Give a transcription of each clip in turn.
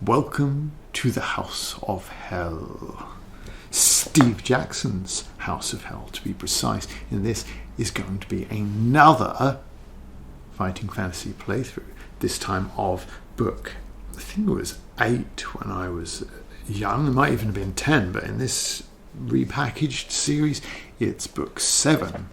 Welcome to the House of Hell. Steve Jackson's House of Hell, to be precise. And this is going to be another fighting fantasy playthrough. This time of book, I think it was 8 when I was young. It might even have been 10, but in this repackaged series, it's book 7.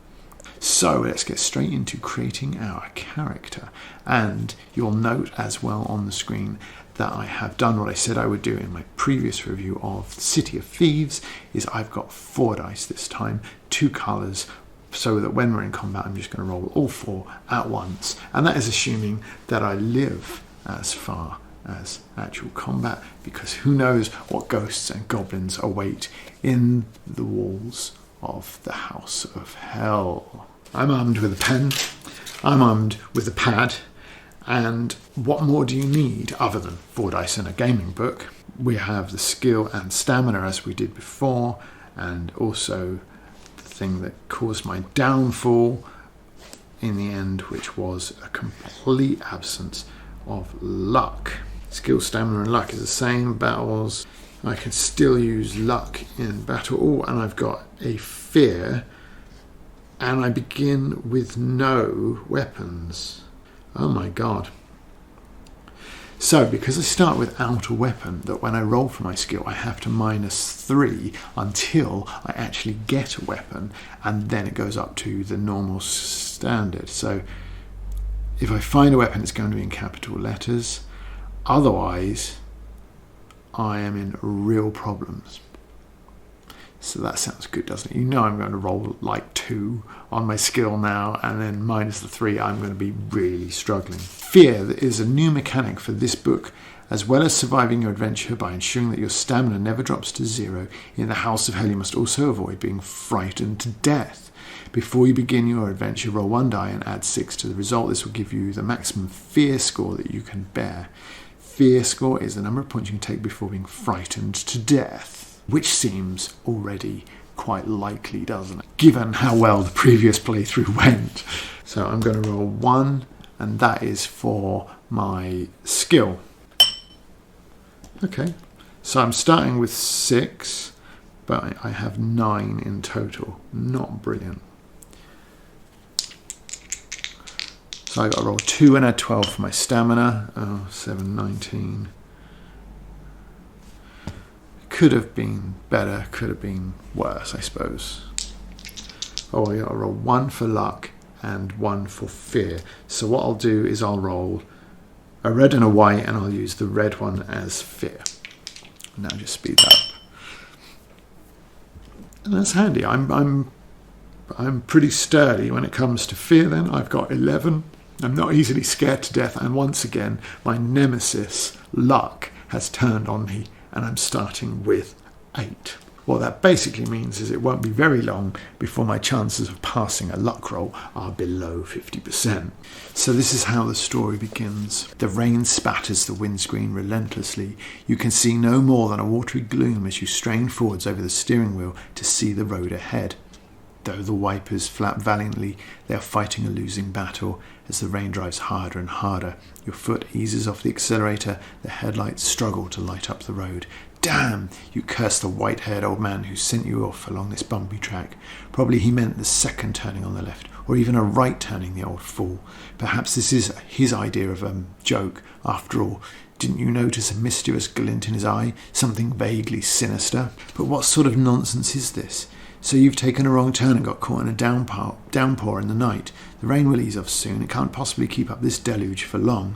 So let's get straight into creating our character. And you'll note as well on the screen that I have done what I said I would do in my previous review of City of Thieves, is I've got 4 dice this time, 2 colours, so that when we're in combat I'm just going to roll all 4 at once. And that is assuming that I live as far as actual combat, because who knows what ghosts and goblins await in the walls of the House of Hell. I'm armed with a pen, I'm armed with a pad, and what more do you need other than 4 dice and a gaming book? We have the skill and stamina as we did before, and also the thing that caused my downfall in the end, which was a complete absence of luck. Skill, stamina and luck is the same. Battles, I can still use luck in battle. Oh, and I've got a fear, and I begin with no weapons. Oh my god. So because I start without a weapon, that when I roll for my skill I have to -3 until I actually get a weapon, and then it goes up to the normal standard. So if I find a weapon, it's going to be in capital letters. Otherwise I am in real problems. So that sounds good, doesn't it? You know I'm going to roll like 2 on my skill now, and then -3, I'm going to be really struggling. Fear is a new mechanic for this book. As well as surviving your adventure by ensuring that your stamina never drops to 0, in the House of Hell you must also avoid being frightened to death. Before you begin your adventure, roll 1 die and add 6 to the result. This will give you the maximum fear score that you can bear. Fear score is the number of points you can take before being frightened to death, which seems already quite likely, doesn't it, given how well the previous playthrough went. So I'm going to roll 1, and that is for my skill. Okay, so I'm starting with 6, but I have 9 in total. Not brilliant. So I got to roll 2 and add 12 for my stamina. 7, 19. Could have been better, could have been worse, I suppose. Oh, I got to roll 1 for luck and 1 for fear. So what I'll do is I'll roll a red and a white, and I'll use the red one as fear. Now just speed that up. And that's handy. I'm pretty sturdy when it comes to fear then. I've got 11. I'm not easily scared to death, and once again my nemesis, luck, has turned on me, and I'm starting with 8. What that basically means is it won't be very long before my chances of passing a luck roll are below 50%. So this is how the story begins. The rain spatters the windscreen relentlessly. You can see no more than a watery gloom as you strain forwards over the steering wheel to see the road ahead. Though the wipers flap valiantly, they are fighting a losing battle as the rain drives harder and harder. Your foot eases off the accelerator, the headlights struggle to light up the road. Damn! You curse the white-haired old man who sent you off along this bumpy track. Probably he meant the second turning on the left, or even a right turning, the old fool. Perhaps this is his idea of a joke. After all, didn't you notice a mischievous glint in his eye? Something vaguely sinister? But what sort of nonsense is this? So you've taken a wrong turn and got caught in a downpour in the night. The rain will ease off soon. It can't possibly keep up this deluge for long.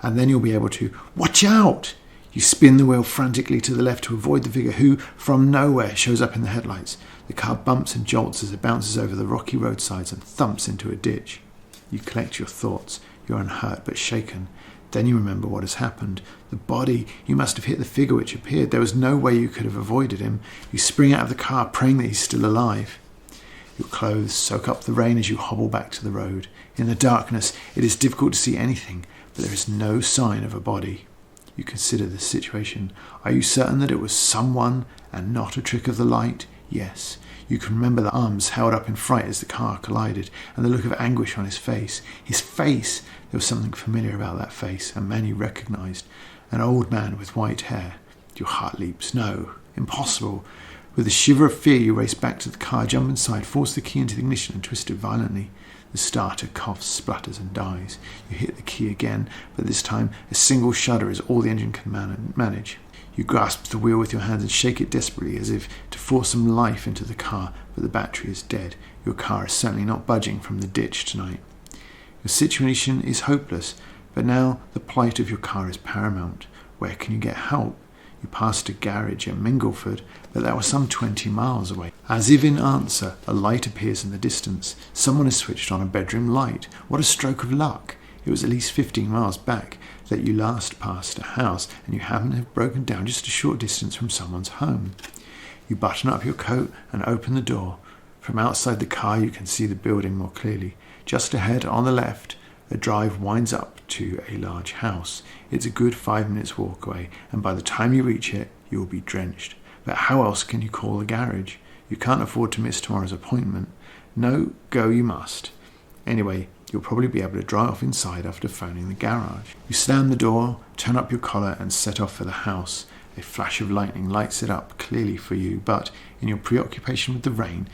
And then you'll be able to... Watch out! You spin the wheel frantically to the left to avoid the figure who, from nowhere, shows up in the headlights. The car bumps and jolts as it bounces over the rocky roadsides and thumps into a ditch. You collect your thoughts. You're unhurt but shaken. Then you remember what has happened. The body. You must have hit the figure which appeared. There was no way you could have avoided him. You spring out of the car, praying that he's still alive. Your clothes soak up the rain as you hobble back to the road. In the darkness, it is difficult to see anything, but there is no sign of a body. You consider the situation. Are you certain that it was someone and not a trick of the light? Yes. You can remember the arms held up in fright as the car collided, and the look of anguish on his face. His face! There was something familiar about that face, a man you recognised. An old man with white hair. Your heart leaps. No, impossible. With a shiver of fear, you race back to the car, jump inside, force the key into the ignition and twist it violently. The starter coughs, splutters and dies. You hit the key again, but this time a single shudder is all the engine can manage. You grasp the wheel with your hands and shake it desperately as if to force some life into the car, but the battery is dead. Your car is certainly not budging from the ditch tonight. Your situation is hopeless, but now the plight of your car is paramount. Where can you get help? You passed a garage at Mingleford, but that was some 20 miles away. As if in answer, a light appears in the distance. Someone has switched on a bedroom light. What a stroke of luck! It was at least 15 miles back that you last passed a house, and you happen to have broken down just a short distance from someone's home. You button up your coat and open the door. From outside the car you can see the building more clearly. Just ahead, on the left, a drive winds up to a large house. It's a good 5 minutes walk away, and by the time you reach it, you will be drenched. But how else can you call a garage? You can't afford to miss tomorrow's appointment. No, go you must. Anyway, you'll probably be able to drive off inside after phoning the garage. You slam the door, turn up your collar, and set off for the house. A flash of lightning lights it up clearly for you, but in your preoccupation with the rain,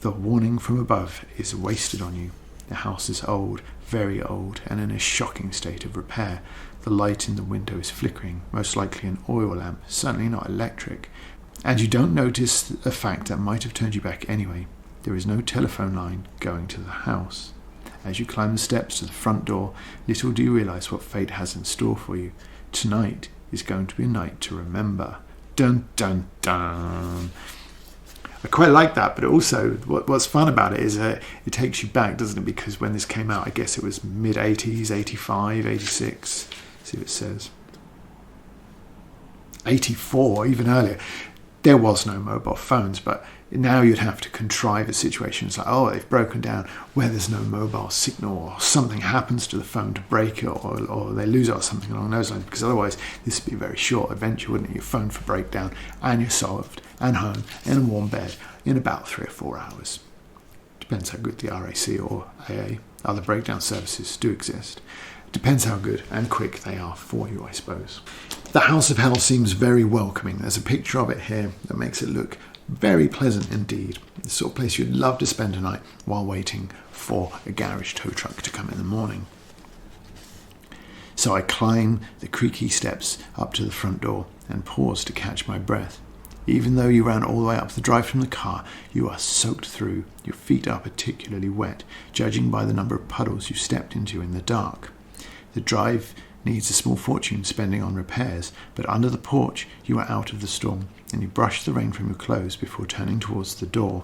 the warning from above is wasted on you. The house is old, very old, and in a shocking state of repair. The light in the window is flickering, most likely an oil lamp, certainly not electric. And you don't notice a fact that might have turned you back anyway. There is no telephone line going to the house. As you climb the steps to the front door, little do you realise what fate has in store for you. Tonight is going to be a night to remember. Dun dun dun. I quite like that, but also what's fun about it is it takes you back, doesn't it? Because when this came out, I guess it was mid-80s, 85, 86. Let's see if it says. 84, even earlier. There was no mobile phones, but now you'd have to contrive a situation. It's like, oh, they've broken down where there's no mobile signal, or something happens to the phone to break it, or they lose it, or something along those lines, because otherwise this would be a very short adventure, wouldn't it? Your phone for breakdown, and you're solved, and home, in a warm bed, in about 3 or 4 hours. Depends how good the RAC or AA, other breakdown services, do exist. Depends how good and quick they are for you, I suppose. The House of Hell seems very welcoming. There's a picture of it here that makes it look very pleasant indeed. The sort of place you'd love to spend a night while waiting for a garage tow truck to come in the morning. So I climb the creaky steps up to the front door and pause to catch my breath. Even though you ran all the way up the drive from the car, you are soaked through. Your feet are particularly wet, judging by the number of puddles you stepped into in the dark. The drive needs a small fortune spending on repairs, but under the porch you are out of the storm, and you brush the rain from your clothes before turning towards the door.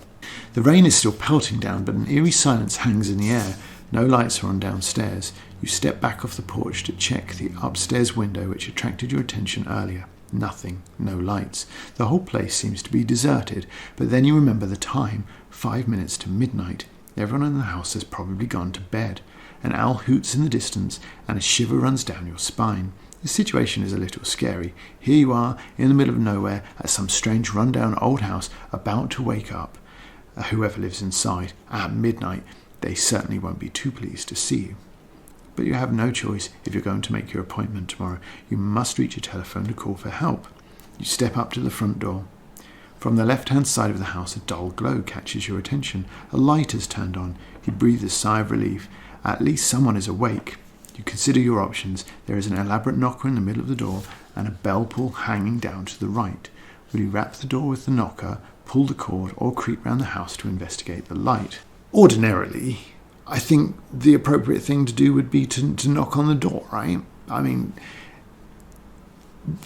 The rain is still pelting down, but an eerie silence hangs in the air. No lights are on downstairs. You step back off the porch to check the upstairs window which attracted your attention earlier. Nothing, no lights. The whole place seems to be deserted, but then you remember the time, 5 minutes to midnight. Everyone in the house has probably gone to bed. An owl hoots in the distance, and a shiver runs down your spine. The situation is a little scary. Here you are, in the middle of nowhere, at some strange run-down old house, about to wake up. Whoever lives inside, at midnight, they certainly won't be too pleased to see you. But you have no choice if you're going to make your appointment tomorrow. You must reach a telephone to call for help. You step up to the front door. From the left-hand side of the house, a dull glow catches your attention. A light is turned on. You breathe a sigh of relief. At least someone is awake. You consider your options. There is an elaborate knocker in the middle of the door and a bell pull hanging down to the right. Will you rap the door with the knocker, pull the cord, or creep round the house to investigate the light? Ordinarily, I think the appropriate thing to do would be to knock on the door, right? I mean,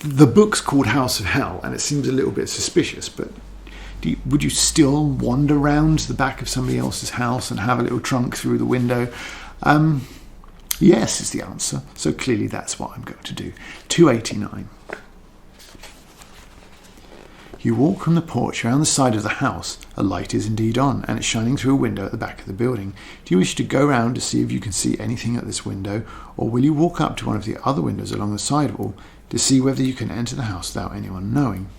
the book's called House of Hell, and it seems a little bit suspicious, but would you still wander round the back of somebody else's house and have a little trunk through the window? Yes is the answer. So clearly that's what I'm going to do. 289. You walk from the porch around the side of the house. A light is indeed on, and it's shining through a window at the back of the building. Do you wish to go round to see if you can see anything at this window, or will you walk up to one of the other windows along the sidewall to see whether you can enter the house without anyone knowing?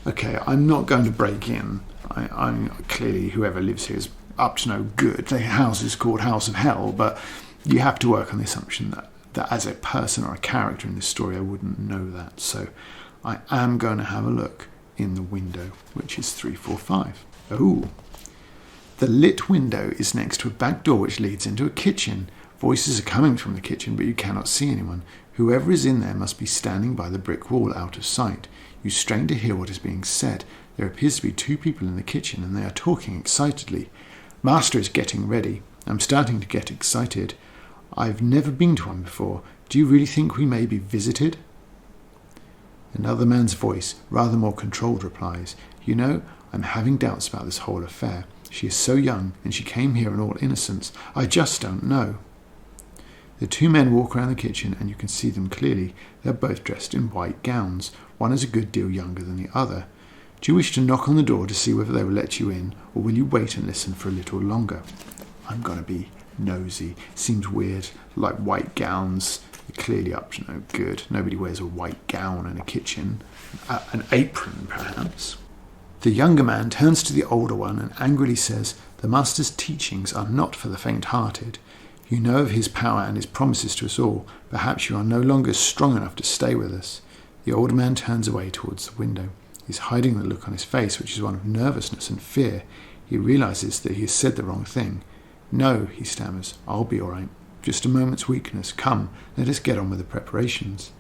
Okay, I'm not going to break in. I'm clearly, whoever lives here is up to no good. The house is called House of Hell, but you have to work on the assumption that that as a person or a character in this story, I wouldn't know that. So I am going to have a look in the window, which is 345. Oh, the lit window is next to a back door which leads into a kitchen. Voices are coming from the kitchen, but you cannot see anyone. Whoever is in there must be standing by the brick wall out of sight. You strain to hear what is being said. There appears to be 2 people in the kitchen, and they are talking excitedly. Master is getting ready. I'm starting to get excited. I've never been to one before. Do you really think we may be visited? Another man's voice, rather more controlled, replies, You know, I'm having doubts about this whole affair. She is so young, and she came here in all innocence. I just don't know. The 2 men walk around the kitchen, and you can see them clearly. They're both dressed in white gowns. One is a good deal younger than the other. Do you wish to knock on the door to see whether they will let you in, or will you wait and listen for a little longer? I'm going to be nosy. Seems weird, like white gowns. They're clearly up to no good. Nobody wears a white gown in a kitchen. An apron, perhaps. The younger man turns to the older one and angrily says, The master's teachings are not for the faint-hearted. You know of his power and his promises to us all. Perhaps you are no longer strong enough to stay with us. The older man turns away towards the window. He's hiding the look on his face, which is one of nervousness and fear. He realizes that he has said the wrong thing. No, he stammers, I'll be all right. Just a moment's weakness. Come, let us get on with the preparations.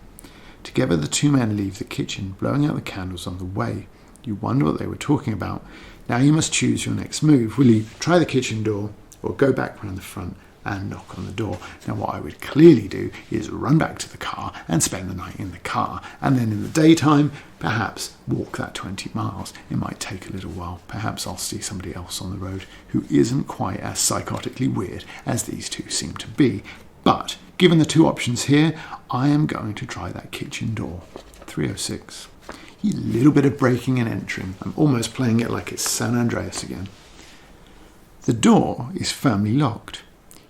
Together the 2 men leave the kitchen, blowing out the candles on the way. You wonder what they were talking about. Now you must choose your next move. Will you try the kitchen door or go back round the front and knock on the door? Now what I would clearly do is run back to the car and spend the night in the car, and then in the daytime perhaps walk that 20 miles. It might take a little while. Perhaps I'll see somebody else on the road who isn't quite as psychotically weird as these 2 seem to be. But given the 2 options here, I am going to try that kitchen door. 306. A little bit of breaking and entering. I'm almost playing it like it's San Andreas again. The door is firmly locked.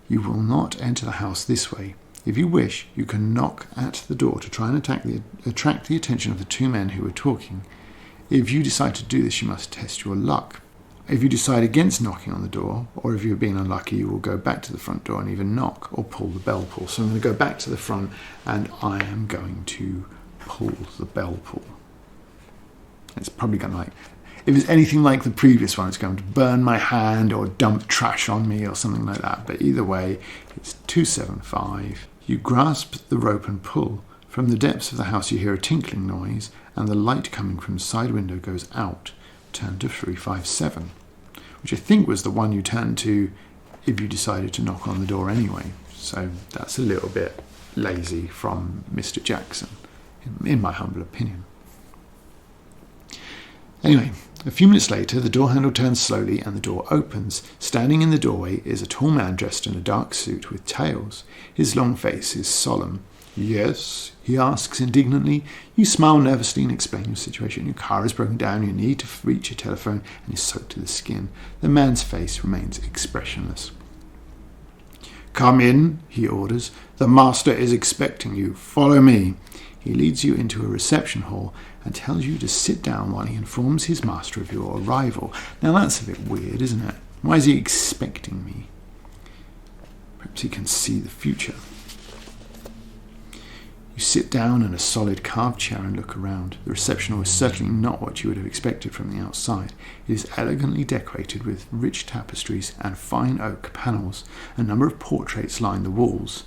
You will not enter the house this way. If you wish, you can knock at the door to try and attract the attention of the 2 men who are talking. If you decide to do this, you must test your luck. If you decide against knocking on the door, or if you're being unlucky, you will go back to the front door and either knock or pull the bell pull. So I'm going to go back to the front, and I am going to pull the bell pull. It's probably going to, if it's anything like the previous one, it's going to burn my hand or dump trash on me or something like that. But either way, it's 275. You grasp the rope and pull. From the depths of the house you hear a tinkling noise, and the light coming from the side window goes out. Turn to 357, which I think was the one you turned to if you decided to knock on the door anyway. So that's a little bit lazy from Mr. Jackson, in my humble opinion. Anyway, a few minutes later, the door handle turns slowly and the door opens. Standing in the doorway is a tall man dressed in a dark suit with tails. His long face is solemn. Yes, he asks indignantly. You smile nervously and explain your situation. Your car is broken down, you need to reach a telephone, and you're soaked to the skin. The man's face remains expressionless. Come in, he orders. The master is expecting you. Follow me. He leads you into a reception hall and tells you to sit down while he informs his master of your arrival. Now that's a bit weird, isn't it? Why is he expecting me? Perhaps he can see the future. You sit down in a solid carved chair and look around. The reception hall is certainly not what you would have expected from the outside. It is elegantly decorated with rich tapestries and fine oak panels. A number of portraits line the walls.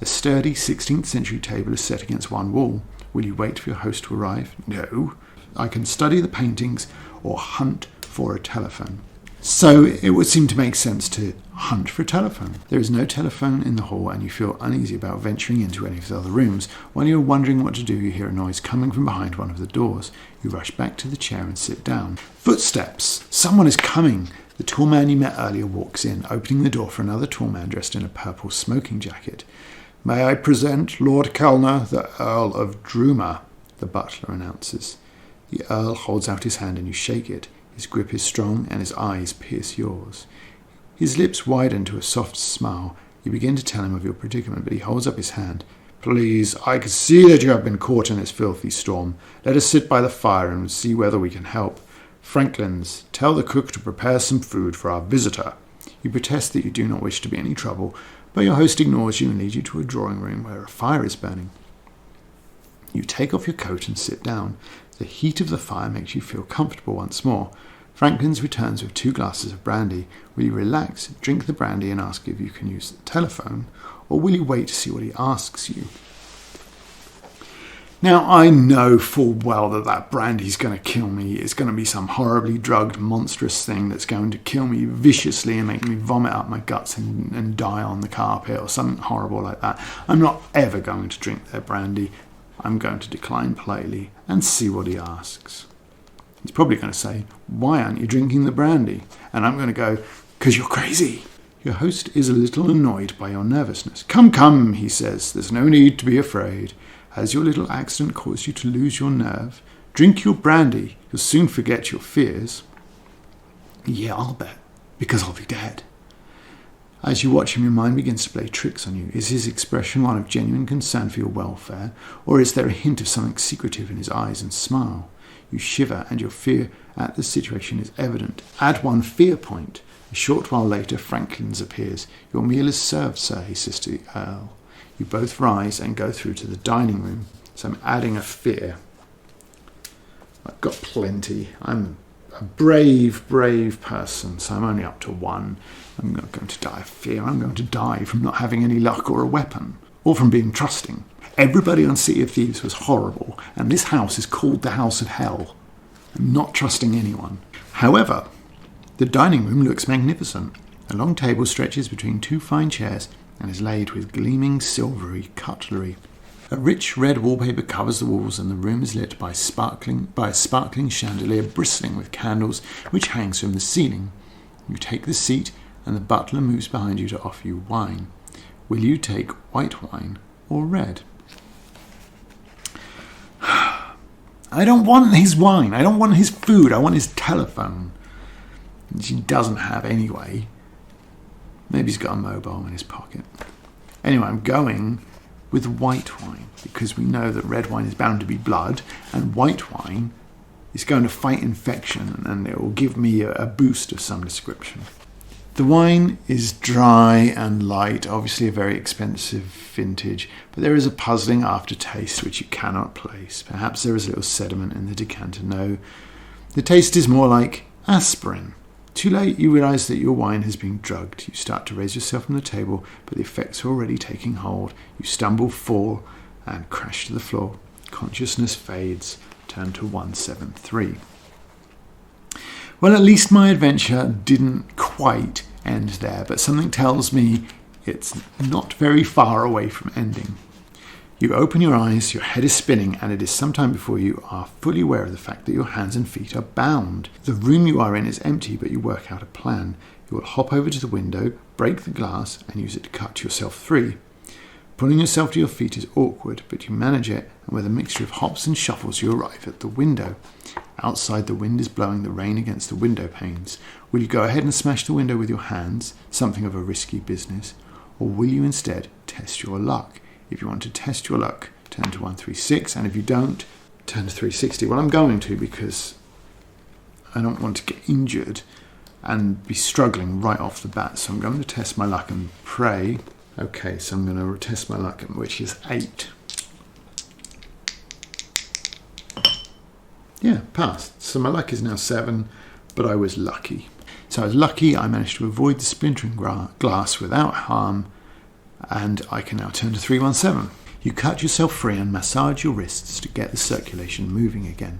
A sturdy 16th century table is set against one wall. Will you wait for your host to arrive? No. I can study the paintings or hunt for a telephone. So it would seem to make sense to hunt for a telephone. There is no telephone in the hall, and you feel uneasy about venturing into any of the other rooms. While you're wondering what to do, you hear a noise coming from behind one of the doors. You rush back to the chair and sit down. Footsteps! Someone is coming! The tall man you met earlier walks in, opening the door for another tall man dressed in a purple smoking jacket. May I present Lord Kellner, the Earl of Druma, the butler announces. The Earl holds out his hand and you shake it. His grip is strong and his eyes pierce yours. His lips widen to a soft smile. You begin to tell him of your predicament, but he holds up his hand. Please, I can see that you have been caught in this filthy storm. Let us sit by the fire and see whether we can help. Franklins, tell the cook to prepare some food for our visitor. You protest that you do not wish to be any trouble, but your host ignores you and leads you to a drawing room where a fire is burning. You take off your coat and sit down. The heat of the fire makes you feel comfortable once more. Franklin's returns with 2 glasses of brandy. Will you relax, drink the brandy and ask if you can use the telephone, or will you wait to see what he asks you? Now, I know full well that brandy's going to kill me. It's going to be some horribly drugged, monstrous thing that's going to kill me viciously and make me vomit up my guts and die on the carpet or something horrible like that. I'm not ever going to drink their brandy. I'm going to decline politely and see what he asks. He's probably going to say, "Why aren't you drinking the brandy?" And I'm going to go, "'Cause you're crazy." Your host is a little annoyed by your nervousness. Come, he says. There's no need to be afraid. Has your little accident caused you to lose your nerve? Drink your brandy. You'll soon forget your fears. Yeah, I'll bet. Because I'll be dead. As you watch him, your mind begins to play tricks on you. Is his expression one of genuine concern for your welfare? Or is there a hint of something secretive in his eyes and smile? You shiver, and your fear at the situation is evident. Add 1 fear point. A short while later, Franklin's appears. "Your meal is served, sir," he says to the Earl. You both rise and go through to the dining room. So I'm adding a fear. I've got plenty. I'm a brave person, so I'm only up to 1. I'm not going to die of fear. I'm going to die from not having any luck or a weapon, or from being trusting. Everybody on City of Thieves was horrible, and this house is called the House of Hell. I'm not trusting anyone. However, the dining room looks magnificent. A long table stretches between 2 fine chairs and is laid with gleaming silvery cutlery. A rich red wallpaper covers the walls, and the room is lit by a sparkling chandelier bristling with candles which hangs from the ceiling. You take the seat, and the butler moves behind you to offer you wine. Will you take white wine or red? I don't want his wine. I don't want his food. I want his telephone, which he doesn't have anyway. Maybe he's got a mobile in his pocket. Anyway, I'm going with white wine because we know that red wine is bound to be blood, and white wine is going to fight infection, and it will give me a boost of some description. The wine is dry and light, obviously a very expensive vintage, but there is a puzzling aftertaste which you cannot place. Perhaps there is a little sediment in the decanter. No, the taste is more like aspirin. Too late, you realise that your wine has been drugged. You start to raise yourself from the table, but the effects are already taking hold. You stumble, fall, and crash to the floor. Consciousness fades. Turn to 173. Well, at least my adventure didn't quite end there, but something tells me it's not very far away from ending. You open your eyes, your head is spinning, and it is some time before you are fully aware of the fact that your hands and feet are bound. The room you are in is empty, but you work out a plan. You will hop over to the window, break the glass, and use it to cut yourself free. Pulling yourself to your feet is awkward, but you manage it, and with a mixture of hops and shuffles you arrive at the window. Outside, the wind is blowing the rain against the window panes. Will you go ahead and smash the window with your hands, something of a risky business, or will you instead test your luck? If you want to test your luck, turn to 136, and if you don't, turn to 360. Well, I'm going to, because I don't want to get injured and be struggling right off the bat, so I'm going to test my luck and pray. Okay, so I'm going to test my luck, which is 8. Yeah, passed. So my luck is now 7, but I was lucky. So I was lucky, I managed to avoid the splintering glass without harm, and I can now turn to 317. You cut yourself free and massage your wrists to get the circulation moving again.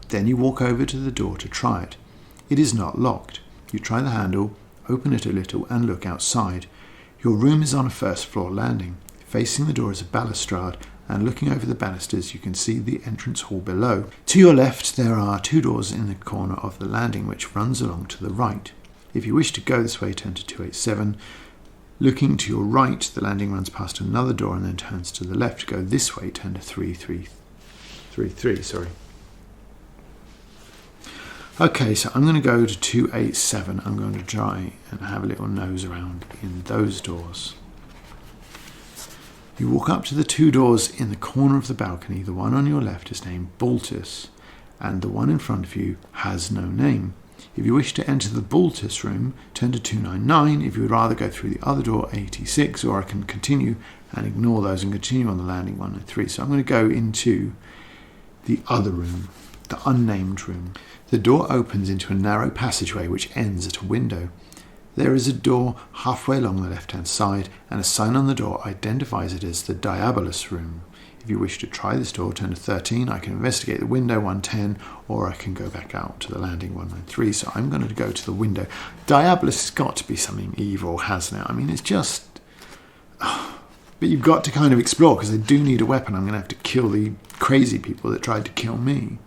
Then you walk over to the door to try it. It is not locked. You try the handle, open it a little, and look outside. Your room is on a first-floor landing. Facing the door is a balustrade, and looking over the banisters you can see the entrance hall below. To your left there are 2 doors in the corner of the landing which runs along to the right. If you wish to go this way, turn to 287. Looking to your right, the landing runs past another door and then turns to the left. Go this way, turn to 333. Okay, so I'm going to go to 287. I'm going to try and have a little nose around in those doors. You walk up to the 2 doors in the corner of the balcony. The one on your left is named Baltus, and the one in front of you has no name. If you wish to enter the cultists room, turn to 299. If you would rather go through the other door, 86, or I can continue and ignore those and continue on the landing 103. So I'm going to go into the other room, the unnamed room. The door opens into a narrow passageway which ends at a window. There is a door halfway along the left-hand side, and a sign on the door identifies it as the Diabolus room. If you wish to try this door, turn to 13. I can investigate the window, 110, or I can go back out to the landing, 193. So I'm going to go to the window. Diabolus has got to be something evil, hasn't it? I mean, it's just... But you've got to kind of explore, because they do need a weapon. I'm going to have to kill the crazy people that tried to kill me.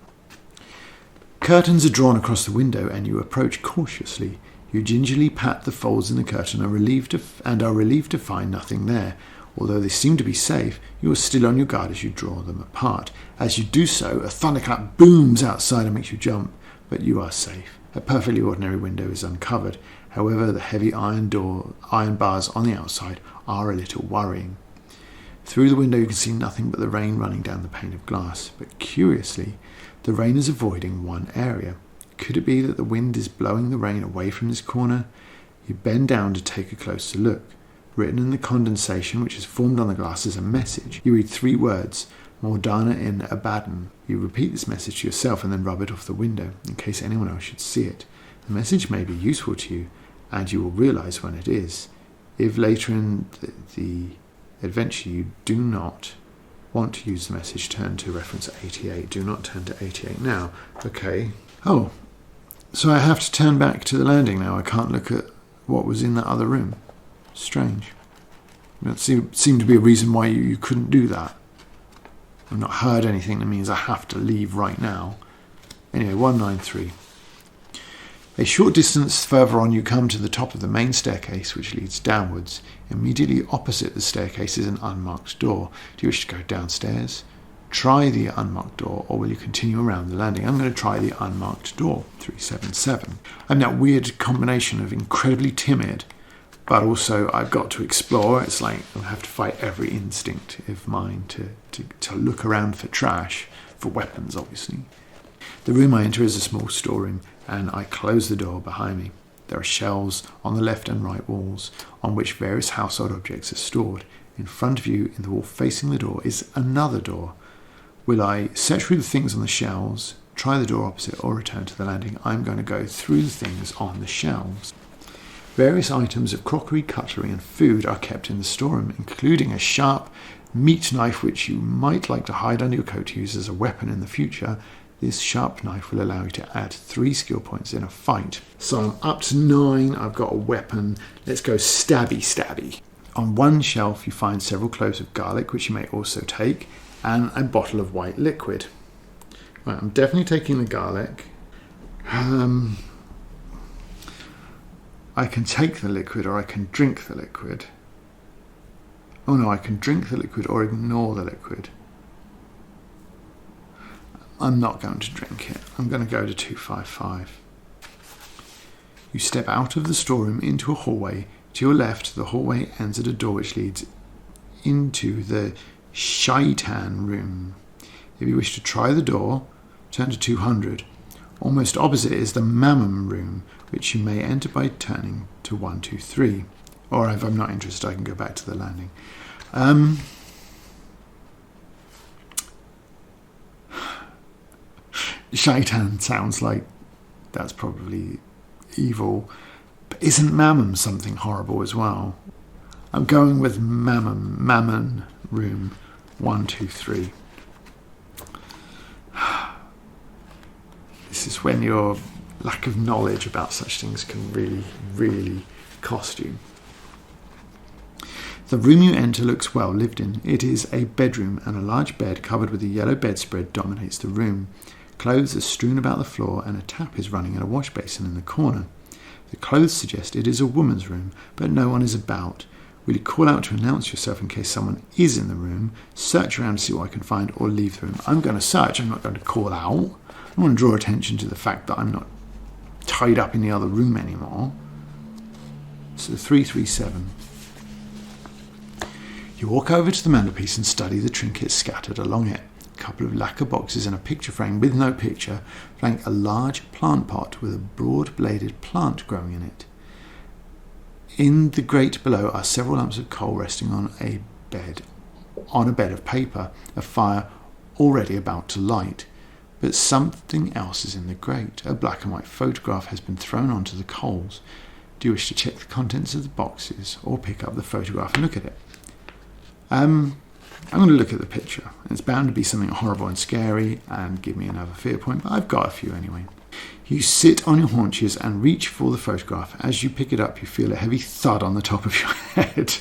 Curtains are drawn across the window, and you approach cautiously. You gingerly pat the folds in the curtain and are relieved to find nothing there. Although they seem to be safe, you are still on your guard as you draw them apart. As you do so, a thunderclap booms outside and makes you jump, but you are safe. A perfectly ordinary window is uncovered. However, the heavy iron bars on the outside are a little worrying. Through the window you can see nothing but the rain running down the pane of glass, but curiously, the rain is avoiding one area. Could it be that the wind is blowing the rain away from this corner? You bend down to take a closer look. Written in the condensation which has formed on the glass is a message. You read 3 words, Mordana in Abaddon. You repeat this message to yourself and then rub it off the window, in case anyone else should see it. The message may be useful to you, and you will realise when it is. If later in the adventure you do not want to use the message, turn to reference 88. Do not turn to 88 now. Okay. Oh, so I have to turn back to the landing now. I can't look at what was in that other room. Strange. That seemed to be a reason why you couldn't do that. I've not heard anything that means I have to leave right now. Anyway, 193. A short distance further on you come to the top of the main staircase which leads downwards. Immediately opposite the staircase is an unmarked door. Do you wish to go downstairs? Try the unmarked door, or will you continue around the landing? I'm going to try the unmarked door, 377. I'm that weird combination of incredibly timid, but also I've got to explore. It's like I have to fight every instinct of mine to look around for trash, for weapons, obviously. The room I enter is a small storeroom, and I close the door behind me. There are shelves on the left and right walls, on which various household objects are stored. In front of you, in the wall facing the door, is another door. Will I search through the things on the shelves, try the door opposite, or return to the landing? I'm going to go through the things on the shelves. Various items of crockery, cutlery, and food are kept in the storeroom, including a sharp meat knife which you might like to hide under your coat to use as a weapon in the future. This sharp knife will allow you to add 3 skill points in a fight. So I'm up to 9. I've got a weapon. Let's go stabby. On one shelf you find several cloves of garlic, which you may also take, and a bottle of white liquid. Right, I'm definitely taking the garlic. I can take the liquid, or I can drink the liquid. Oh no, I can drink the liquid or ignore the liquid. I'm not going to drink it. I'm going to go to 255. You step out of the storeroom into a hallway. To your left, the hallway ends at a door which leads into the Shaitan room. If you wish to try the door, turn to 200. Almost opposite is the Mammon room, which you may enter by turning to 123. Or if I'm not interested, I can go back to the landing. Shaitan sounds like that's probably evil. But isn't Mammon something horrible as well? I'm going with Mammon room 123. This is when your lack of knowledge about such things can really, really cost you. The room you enter looks well lived in. It is a bedroom, and a large bed covered with a yellow bedspread dominates the room. Clothes are strewn about the floor, and a tap is running in a wash basin in the corner. The clothes suggest it is a woman's room, but no one is about. Will you call out to announce yourself in case someone is in the room, search around to see what I can find, or leave the room? I'm going to search. I'm not going to call out. I want to draw attention to the fact that I'm not tied up in the other room anymore. So 337. You walk over to the mantelpiece and study the trinkets scattered along it. couple of lacquer boxes and a picture frame with no picture flank a large plant pot with a broad-bladed plant growing in it. In the grate below are several lumps of coal resting on a bed of paper, a fire already about to light. But something else is in the grate. A black and white photograph has been thrown onto the coals. Do you wish to check the contents of the boxes or pick up the photograph and look at it? I'm going to look at the picture. It's bound to be something horrible and scary and give me another fear point, but I've got a few anyway. You sit on your haunches and reach for the photograph. As you pick it up, you feel a heavy thud on the top of your head.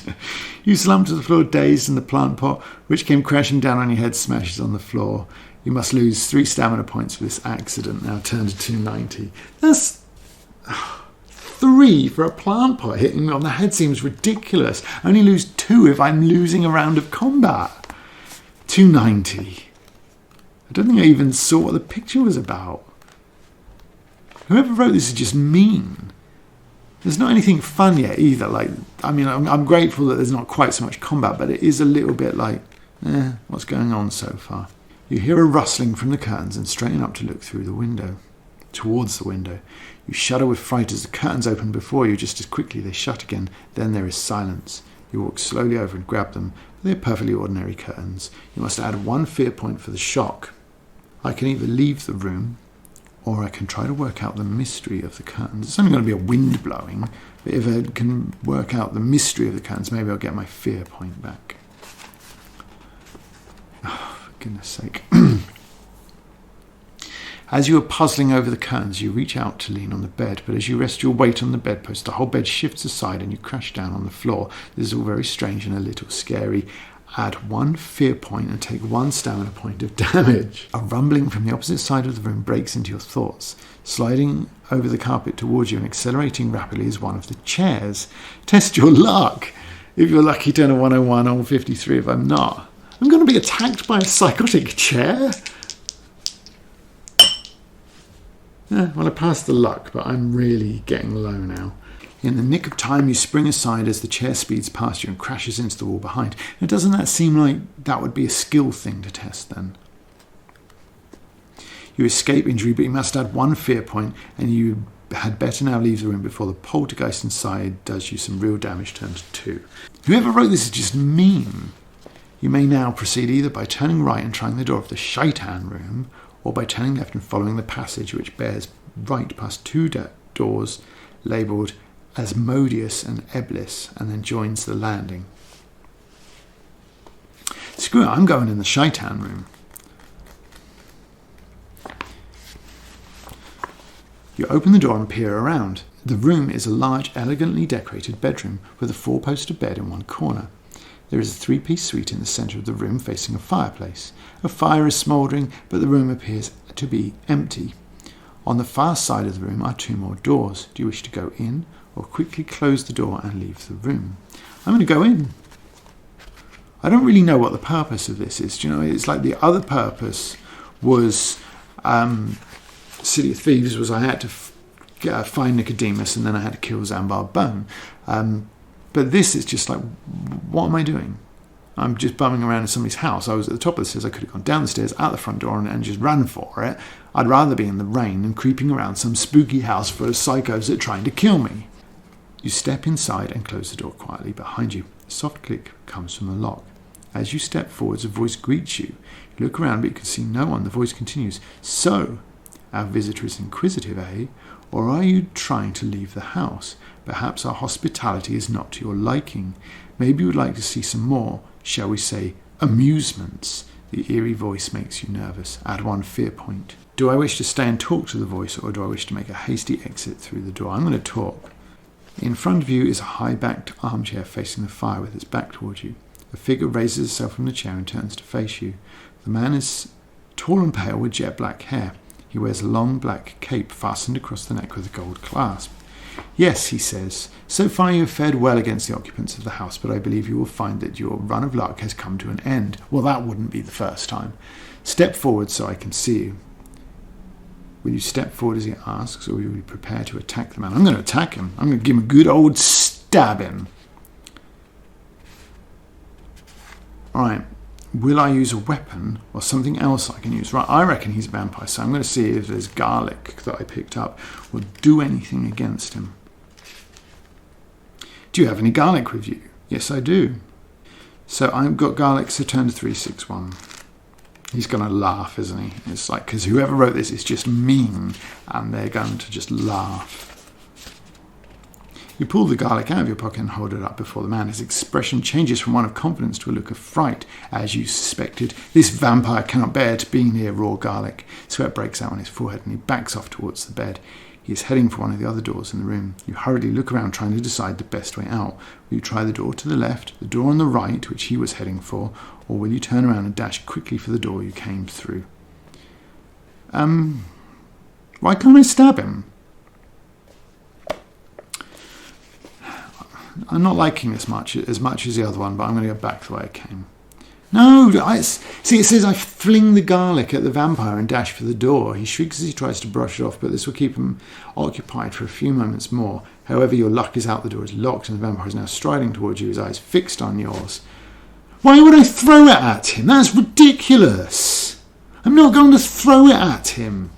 You slump to the floor, dazed, and the plant pot, which came crashing down on your head, smashes on the floor. You must lose 3 stamina points for this accident, now turned to 290. That's 3 for a plant pot hitting me on the head seems ridiculous. I only lose 2 if I'm losing a round of combat. 290. I don't think I even saw what the picture was about. Whoever wrote this is just mean. There's not anything fun yet either. I'm grateful that there's not quite so much combat, but it is a little bit like, what's going on so far? You hear a rustling from the curtains and straighten up to look through the window, towards the window. You shudder with fright as the curtains open before you. Just as quickly they shut again. Then there is silence. You walk slowly over and grab them. They're perfectly ordinary curtains. You must add 1 fear point for the shock. I can either leave the room, or I can try to work out the mystery of the curtains. It's only going to be a wind blowing, but if I can work out the mystery of the curtains, maybe I'll get my fear point back. Oh, for goodness sake. As you are puzzling over the curtains, you reach out to lean on the bed, but as you rest your weight on the bedpost, the whole bed shifts aside and you crash down on the floor. This is all very strange and a little scary. Add 1 fear point and take 1 stamina point of damage. A rumbling from the opposite side of the room breaks into your thoughts. Sliding over the carpet towards you and accelerating rapidly is one of the chairs. Test your luck. If you're lucky, turn a 101 or 53 if I'm not. I'm going to be attacked by a psychotic chair? Well, I passed the luck, but I'm really getting low now. In the nick of time, you spring aside as the chair speeds past you and crashes into the wall behind. Now, doesn't that seem like that would be a skill thing to test then? You escape injury, but you must add 1 fear point, and you had better now leave the room before the poltergeist inside does you some real damage, turns 2. Whoever wrote this is just mean. You may now proceed either by turning right and trying the door of the shaitan room, or by turning left and following the passage which bears right past 2 doors labelled Asmodeus and Eblis, and then joins the landing. Screw it, I'm going in the shaitan room. You open the door and peer around. The room is a large, elegantly decorated bedroom with a 4-poster bed in one corner. There is a 3-piece suite in the centre of the room facing a fireplace. A fire is smouldering, but the room appears to be empty. On the far side of the room are 2 more doors. Do you wish to go in or quickly close the door and leave the room? I'm going to go in. I don't really know what the purpose of this is. Do you know, it's like the other purpose was City of Thieves was I had to find Nicodemus and then I had to kill Zambar Bone. But this is just like, what am I doing? I'm just bumming around in somebody's house. I was at the top of the stairs. I could have gone down the stairs, out the front door, and just run for it. I'd rather be in the rain than creeping around some spooky house full of psychos that are trying to kill me. You step inside and close the door quietly behind you. A soft click comes from the lock. As you step forwards, a voice greets you. You look around, but you can see no one. The voice continues. So, our visitor is inquisitive, eh? Or are you trying to leave the house? Perhaps our hospitality is not to your liking. Maybe you would like to see some more, shall we say, amusements. The eerie voice makes you nervous. Add 1 fear point. Do I wish to stay and talk to the voice, or do I wish to make a hasty exit through the door? I'm going to talk. In front of you is a high-backed armchair facing the fire with its back towards you. A figure raises itself from the chair and turns to face you. The man is tall and pale with jet black hair. He wears a long black cape fastened across the neck with a gold clasp. Yes, he says, so far you have fared well against the occupants of the house, but I believe you will find that your run of luck has come to an end. Well, that wouldn't be the first time. Step forward so I can see you. Will you step forward as he asks, or will you be prepared to attack the man? I'm going to attack him. I'm going to give him a good old stabbing. All right, will I use a weapon or something else I can use? Right, I reckon he's a vampire, so I'm going to see if there's garlic that I picked up will do anything against him. Do you have any garlic with you? Yes, I do. So I've got garlic, so turn to 361. He's going to laugh, isn't he? It's like, because whoever wrote this is just mean, and they're going to just laugh. You pull the garlic out of your pocket and hold it up before the man. His expression changes from one of confidence to a look of fright. As you suspected, this vampire cannot bear to be near raw garlic. Sweat breaks out on his forehead and he backs off towards the bed. He is heading for one of the other doors in the room. You hurriedly look around, trying to decide the best way out. Will you try the door to the left, the door on the right, which he was heading for, or will you turn around and dash quickly for the door you came through? Why can't I stab him? I'm not liking this as much as the other one, but I'm going to go back the way I came. No, see, it says I fling the garlic at the vampire and dash for the door. He shrieks as he tries to brush it off, but this will keep him occupied for a few moments more. However, your luck is out. The door is locked and the vampire is now striding towards you, his eyes fixed on yours. Why would I throw it at him? That's ridiculous. I'm not going to throw it at him.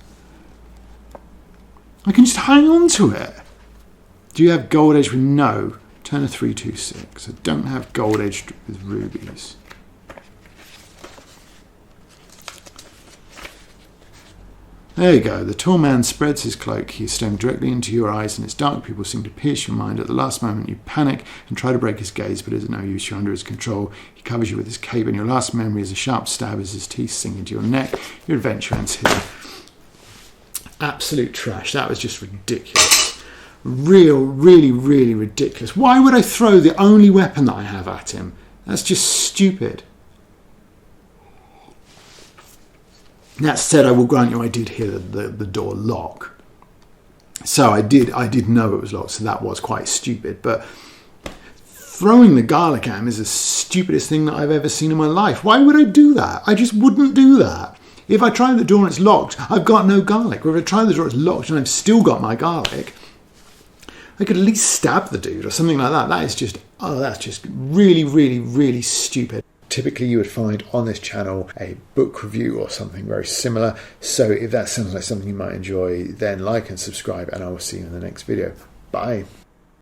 I can just hang on to it. Do you have gold edged with no? Turn to 326. I don't have gold edged with rubies. There you go. The tall man spreads his cloak. He is staring directly into your eyes, and its dark pupils seem to pierce your mind. At the last moment, you panic and try to break his gaze, but it is no use. You're under his control. He covers you with his cape, and your last memory is a sharp stab as his teeth sink into your neck. Your adventure ends here. Absolute trash. That was just ridiculous. Really, really ridiculous. Why would I throw the only weapon that I have at him? That's just stupid. That said, I will grant you I did hear the door lock. So I did know it was locked, so that was quite stupid. But throwing the garlic at him is the stupidest thing that I've ever seen in my life. Why would I do that? I just wouldn't do that. If I try the door and it's locked, I've got no garlic. Or if I try the door and it's locked and I've still got my garlic, I could at least stab the dude or something like that. That's just really, really, really stupid. Typically you would find on this channel a book review or something very similar. So if that sounds like something you might enjoy, then like and subscribe, and I will see you in the next video. Bye.